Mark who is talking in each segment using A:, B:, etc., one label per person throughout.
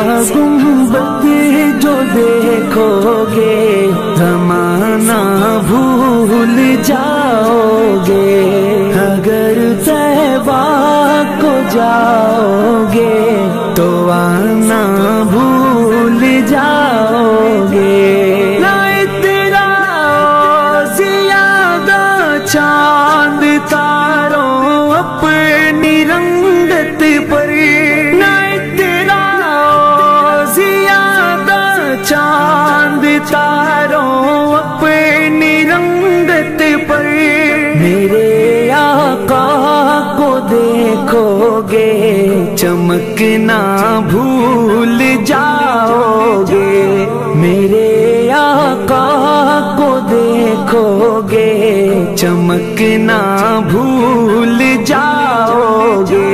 A: गुंबद जो देखोगे ज़माना भूल जाओगे। अगर तैबा को जाओगे तो आना भूल जाओगे। ना तेरा ज़ियादा चांद तारों अपनी रंगत पर, ना तेरा ज़ियादा चांद तारों अपनी रंगत पर। मेरे आका को देखोगे चमकना भूल जाओगे। मेरे आका को देखोगे चमकना भूल जाओगे।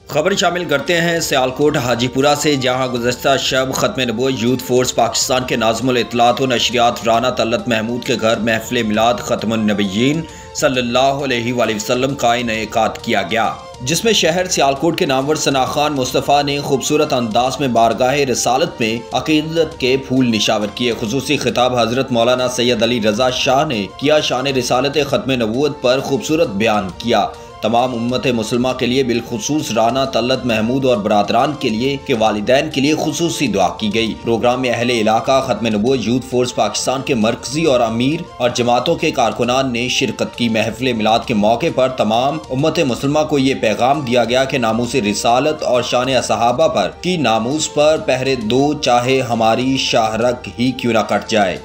B: खबर शामिल करते हैं सियालकोट हाजीपुरा से, जहां गुज़श्ता शब ख़त्म नबूवत यूथ फोर्स पाकिस्तान के नाज़िमुल इत्तलात व नशरियात राना तलत महमूद के घर महफ़िल मिलाद ख़त्मुन नबिय्यीन सल्लल्लाहु अलैहि वसल्लम का इनेकाद किया गया, जिसमें शहर सियालकोट के नामवर सना खान मुस्तफ़ा ने खूबसूरत अंदाज में बारगाह रिसालत में अकीदत के फूल निशावर किए। खुसूसी खिताब हज़रत मौलाना सैयद अली रज़ा शाह ने किया। शान रिसालत ख़त्म नबूवत पर खूबसूरत बयान किया। तमाम उम्मत मुसलमा के लिए बिलखुसूस राना तलत महमूद और बरादरान के लिए के वालिदैन के लिए खुसूसी दुआ की गई। प्रोग्राम में अहले इलाका ख़त्म नबूवत यूथ फोर्स पाकिस्तान के मरकजी और अमीर और जमातों के कारकुनान ने शिरकत की। महफिल मिलाद के मौके पर तमाम उम्मत मुसलमा को ये पैगाम दिया गया कि नामूस रिसालत और शान सहाबा पर की नामूस पर पहरे दो, चाहे हमारी शाहरग ही क्यों न कट जाए।